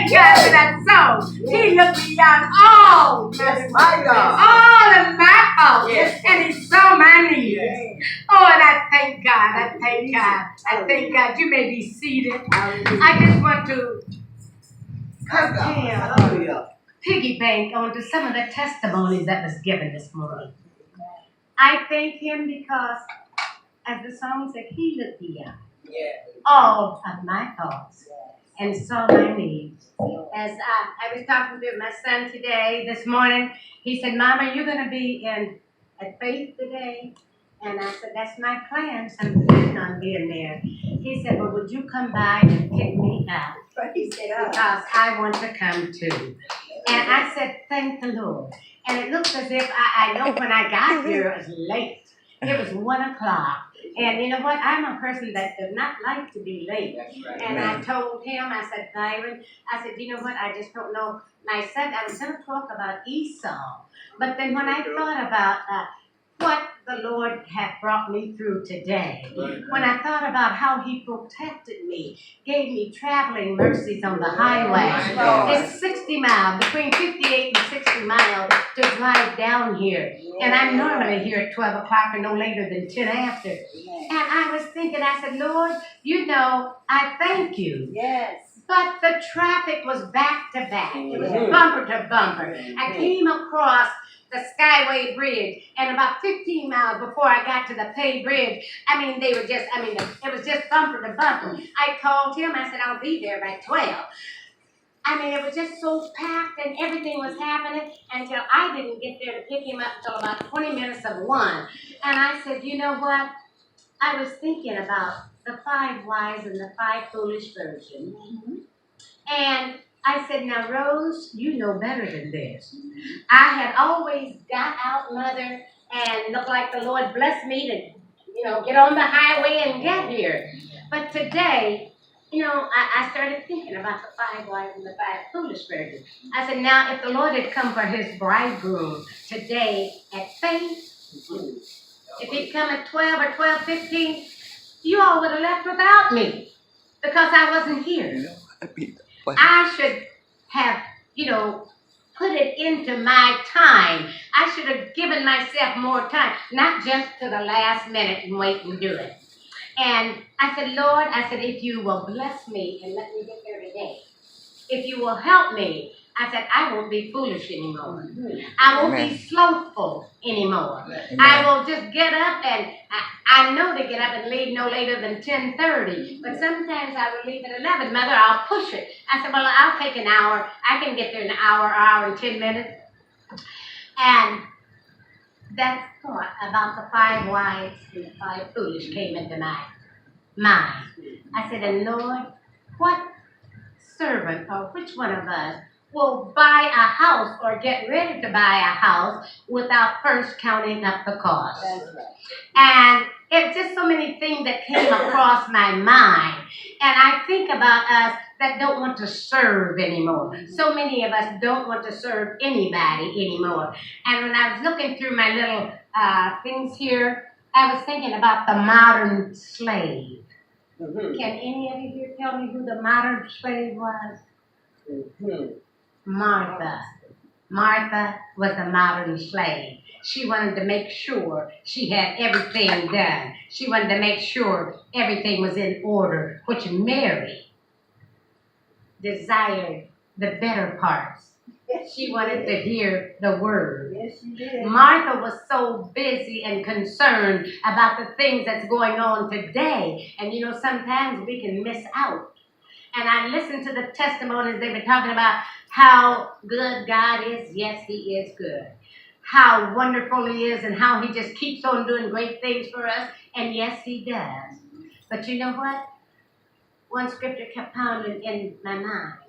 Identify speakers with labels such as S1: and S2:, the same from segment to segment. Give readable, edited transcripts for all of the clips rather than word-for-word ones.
S1: thank God for that song. He looked beyond all of my faults, and he saw my needs. Oh, and I thank God. I thank God. I thank God. You may be seated. I just want to piggyback onto some of the testimonies that was given this morning. I thank him because, as the song said, he looked beyond all of my faults and saw my needs. As I was talking to my son today, this morning, he said, Mama, you're going to be at Faith today? And I said, that's my plan. So I'm planning on being there. He said, well, would you come by and pick me up? Because I want to come too. And I said, thank the Lord. And it looks as if I know when I got here, it was late. It was 1 o'clock. And you know what? I'm a person that does not like to be late. And I told him, I said, Byron, I said, you know what? I just don't know. And I said, I was going to talk about Esau. But then when I thought about what the Lord had brought me through today, when I thought about how he protected me, gave me traveling mercies on the highway. It's 60 miles, between 58 and 60 miles to drive down here. And I'm normally here at 12 o'clock or no later than 10 after. And I was thinking, I said, Lord, you know, I thank you. Yes. But the traffic was back to back. It was bumper to bumper. I came across the Skyway Bridge, and about 15 miles before I got to the Pay Bridge, it was just bumper to bumper. I called him, I said, I'll be there by 12. It was just so packed and everything was happening until I didn't get there to pick him up until about 20 minutes of 1. And I said, you know what? I was thinking about the 5 wise and the 5 foolish virgins. And I said, now, Rose, you know better than this. I had always got out, Mother, and looked like the Lord blessed me to, get on the highway and get here. But today, I started thinking about the 5 wise and the 5 foolish virgins. I said, now, if the Lord had come for his bridegroom today at Faith, if he'd come at 12 or 12:15, you all would have left without me because I wasn't here. I should have, put it into my time. I should have given myself more time, not just to the last minute and wait and do it. And I said, Lord, if you will bless me and let me get there today, if you will help me, I said, I won't be foolish anymore. I won't be slothful anymore. I will just get up, and I know to get up and leave no later than 10:30. But sometimes I will leave at 11. Mother, I'll push it. I said, well, I'll take an hour. I can get there in an hour and 10 minutes. And that thought about the 5 wise and the 5 foolish came into my mind. I said, and Lord, what servant or which one of us will buy a house or get ready to buy a house without first counting up the cost? That's right. And it's just so many things that came across my mind. And I think about us that don't want to serve anymore. So many of us don't want to serve anybody anymore. And when I was looking through my little things here, I was thinking about the modern slave. Can any of you here tell me who the modern slave was? Martha. Martha was a modern slave. She wanted to make sure she had everything done. She wanted to make sure everything was in order, which Mary desired the better parts. She wanted to hear the word. Yes, she did. Martha was so busy and concerned about the things that's going on today. And sometimes we can miss out. And I listened to the testimonies. They've been talking about how good God is. Yes, he is good. How wonderful he is and how he just keeps on doing great things for us. And yes, he does. But you know what? One scripture kept pounding in my mind.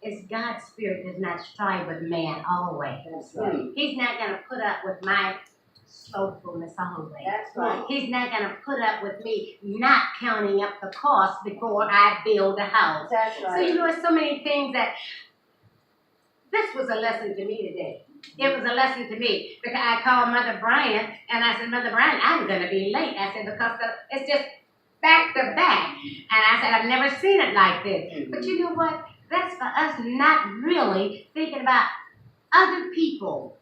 S1: Is God's spirit does not strive with man always. That's right. He's not going to put up with my slothfulness always. That's right. He's not going to put up with me not counting up the cost before I build a house. That's right. So there's so many things that this was a lesson to me today. It was a lesson to me because I called Mother Bryant and I said, Mother Bryant, I'm going to be late. I said, because it's just back to back. And I said, I've never seen it like this. But you know what? That's for us not really thinking about other people.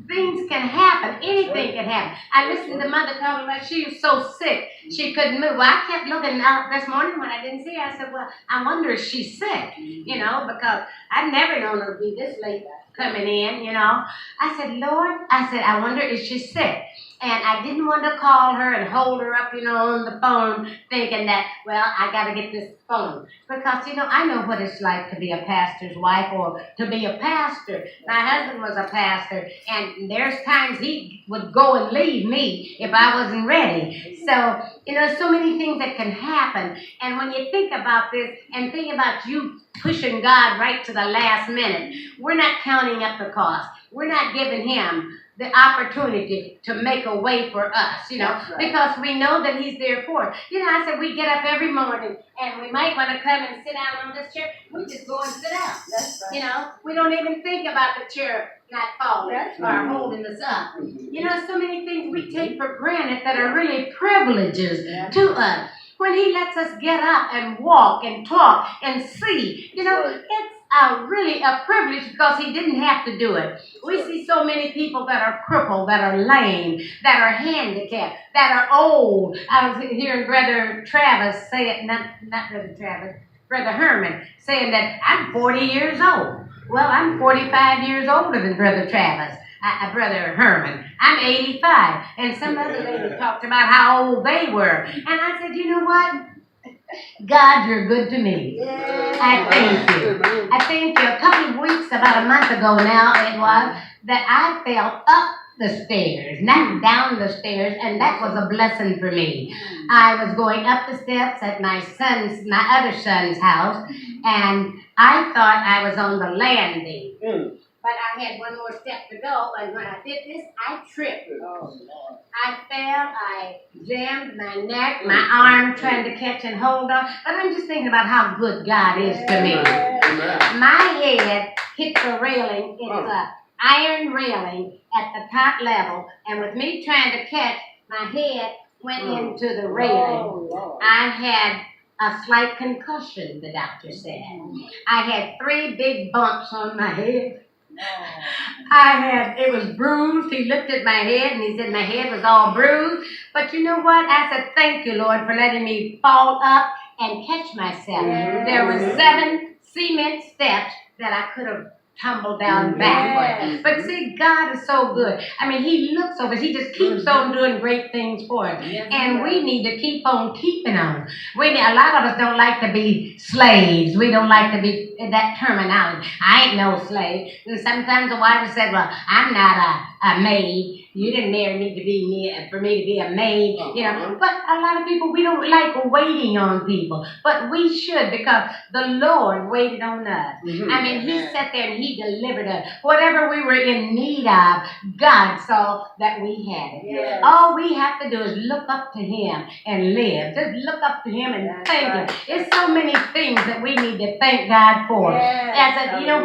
S1: Things can happen. Anything can happen. I listened to Mother talking about she was so sick she couldn't move. Well, I kept looking out this morning when I didn't see her. I said, well, I wonder if she's sick, because I've never known her to be this late coming in. I said, Lord, I wonder if she's sick. And I didn't want to call her and hold her up, on the phone, thinking that, well, I got to get this phone. Because, I know what it's like to be a pastor's wife or to be a pastor. My husband was a pastor, and there's times he would go and leave me if I wasn't ready. So, so many things that can happen. And when you think about this and think about you pushing God right to the last minute, we're not counting up the cost. We're not giving him the opportunity to make a way for us, because we know that he's there for us. I said we get up every morning and we might want to come and sit down on this chair. We just go and sit down.
S2: That's right.
S1: We don't even think about the chair not falling or holding us up. So many things we take for granted that are really privileges to us. When he lets us get up and walk and talk and see, it's really a privilege because he didn't have to do it. We see so many people that are crippled, that are lame, that are handicapped, that are old. I was hearing Brother Travis say it, not Brother Travis, Brother Herman, saying that I'm 40 years old. Well, I'm 45 years older than Brother Travis. Brother Herman. I'm 85. And some other lady talked about how old they were. And I said, you know what? God, you're good to me. I thank you. I thank you. A couple of weeks, about a month ago now, it was, that I fell up the stairs, not down the stairs, and that was a blessing for me. I was going up the steps at my other son's house, and I thought I was on the landing. But I had one more step to go, and when I did this, I tripped. I fell, I jammed my neck, my arm trying to catch and hold on. But I'm just thinking about how good God is to me. My head hit the railing. It's an iron railing at the top level, and with me trying to catch, my head went into the railing. I had a slight concussion, the doctor said. I had 3 big bumps on my head. It was bruised. He looked at my head and he said my head was all bruised. But you know what? I said, thank you, Lord, for letting me fall up and catch myself. There were 7 cement steps that I could have tumbled down backward. But see, God is so good. I mean, he looks over us. He just keeps on doing great things for us. And we need to keep on keeping on. A lot of us don't like to be slaves. We don't like to be that terminology. I ain't no slave. And sometimes the wife said, well, I'm not a maid. You didn't marry me to be me for me to be a maid, But a lot of people, we don't like waiting on people. But we should, because the Lord waited on us. I mean, he sat there and he delivered us. Whatever we were in need of, God saw that we had it. All we have to do is look up to him and live. Just look up to him and thank him. There's so many things that we need to thank God for.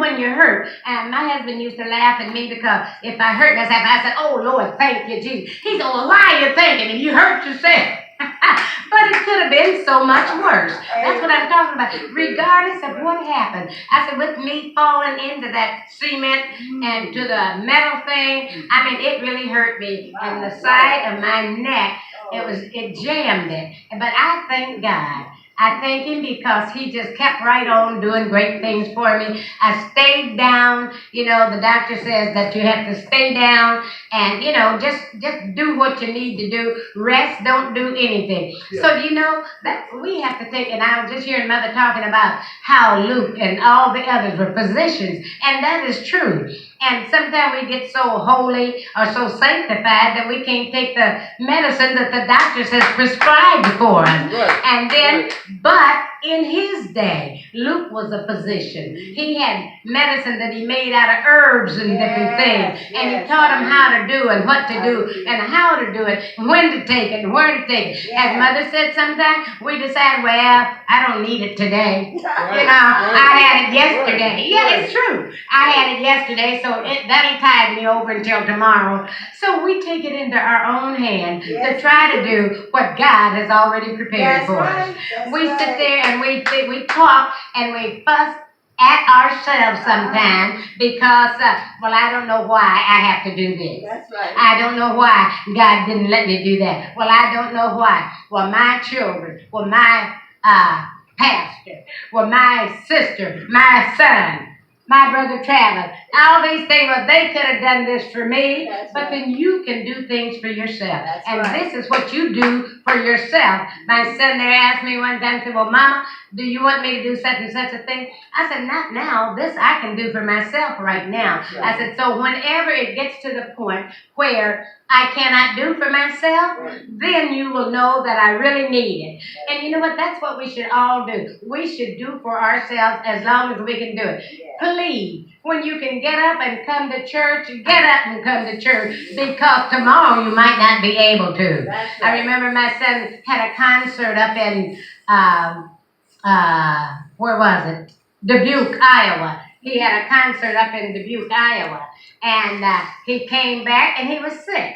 S1: When you're hurt, and my husband used to laugh at me because if I hurt myself, I said, oh, Lord, thank you, Jesus. He said, well, why are you thanking him? You hurt yourself. But it could have been so much worse. That's what I'm talking about. Regardless of what happened. I said, with me falling into that cement and to the metal thing, I mean, it really hurt me. And the side of my neck, it jammed it. But I thank God. I thank him because he just kept right on doing great things for me. I stayed down. The doctor says that you have to stay down and, just do what you need to do. Rest, don't do anything. So, that we have to take, and I was just hearing Mother talking about how Luke and all the others were physicians, and that is true. And sometimes we get so holy or so sanctified that we can't take the medicine that the doctors has prescribed for us. And then, but in his day, Luke was a physician. He had medicine that he made out of herbs and different things. And he taught them how to do and what to do and how to do it, and when to take it and where to take it. As Mother said sometimes, we decide, well, I don't need it today. I had it yesterday. Yeah, it's true. I had it yesterday, so that'll tide me over until tomorrow. So we take it into our own hand to try to do what God has already prepared for us. We sit there and we talk and we fuss at ourselves sometimes because, well, I don't know why I have to do this.
S2: That's right.
S1: I don't know why God didn't let me do that. Well, I don't know why. Well, my children, well, my pastor, well, my sister, my son, my brother Travis, all these things, well, they could have done this for me,
S2: That's
S1: but
S2: right.
S1: then you can do things for yourself.
S2: That's
S1: And
S2: right.
S1: this is what you do for yourself. My son there asked me one time, said, well, Mama, do you want me to do such and such a thing? I said, not now. This I can do for myself right now.
S2: That's right.
S1: I said, so whenever it gets to the point where I cannot do for myself, then you will know that I really need it. And you know what? That's what we should all do. We should do for ourselves as long as we can do it. Please, when you can get up and come to church, get up and come to church, because tomorrow you might not be able to.
S2: That's
S1: I
S2: right.
S1: remember my son had a concert up in, where was it? Dubuque, Iowa. He had a concert up in Dubuque, Iowa. And he came back and he was sick.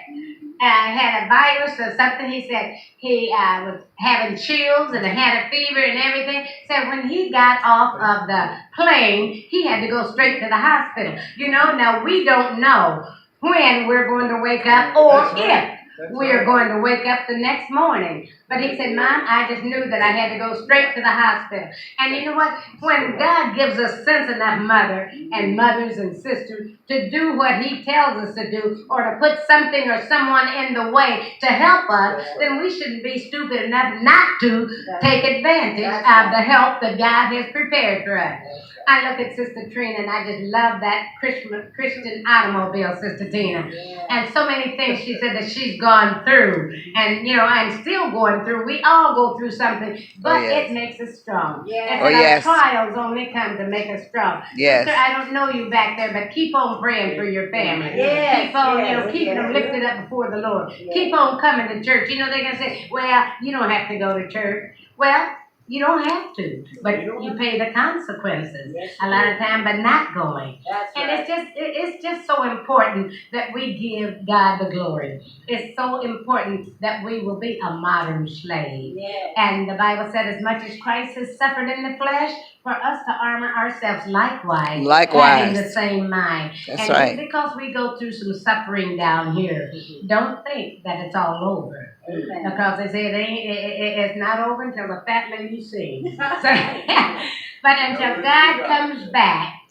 S1: Had a virus or something. He said he was having chills and had a fever and everything. So when he got off of the plane, he had to go straight to the hospital. You know, now we don't know when we're going to wake up or if we are going to wake up the next morning. But he said, Mom, I just knew that I had to go straight to the hospital. And you know what? When God gives us sense enough, mother and mothers and sisters, to do what he tells us to do, or to put something or someone in the way to help us, then we shouldn't be stupid enough not to take advantage of the help that God has prepared for us. I look at Sister Trina, and I just love that Christian automobile, Sister Tina. And so many things she said that she's gone through, and you know, and still going through. We all go through something, but it makes us strong. And our trials only come to make us strong. Sister, I don't know you back there, but keep on praying for your family. Keep on, you know, keeping them lifted up before the Lord. Keep on coming to church. You know, they're gonna say, "Well, you don't have to go to church." Well, you don't have to, but you pay the consequences a lot of time by not going. And it's just so important that we give God the glory. It's so important that we will be a modern slave. And the Bible said, as much as Christ has suffered in the flesh, for us to armor ourselves likewise. Having the same mind.
S3: That's
S1: and
S3: right.
S1: just because we go through some suffering down here, don't think that it's all over. Because they say it's not over until the fat lady sings. But until God comes back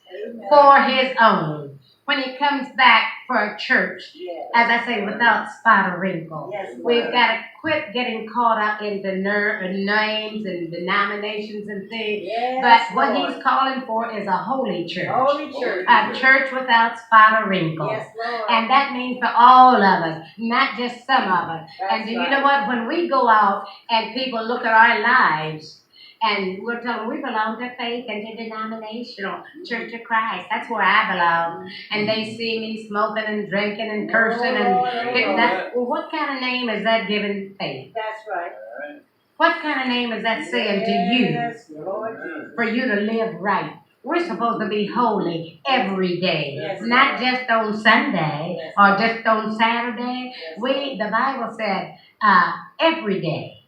S1: for his own, when he comes back for a church, as I say, without spot or wrinkle, we've got to quit getting caught up in the names and denominations and things. But what he's calling for is a holy church. A church without spot or wrinkle. And that means for all of us, not just some of us. And do you know what? When we go out and people look at our lives, and we're telling them we belong to faith and to denominational Church of Christ. That's where I belong. And they see me smoking and drinking and cursing and getting that. Well, what kind of name is that giving faith?
S2: That's right.
S1: What kind of name is that saying to you for you to live right? We're supposed to be holy every day, not just on Sunday or just on Saturday. The Bible said every day.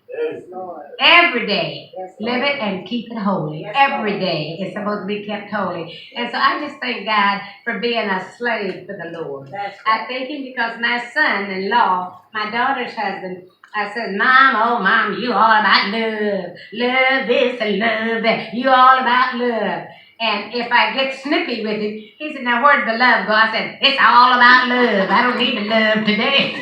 S1: Every day, live it and keep it holy. Every day is supposed to be kept holy. And so I just thank God for being a slave for the Lord. I thank him because my son-in-law, my daughter's husband, I said, Mom, you all about love. Love this and love that. You all about love. And if I get snippy with him, he said, now where'd the love go? I said, it's all about love. I don't need the love today.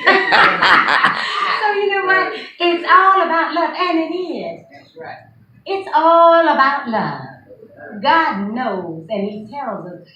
S1: So you know what? It's all about love. And it is. It's all about love. God knows, and he tells us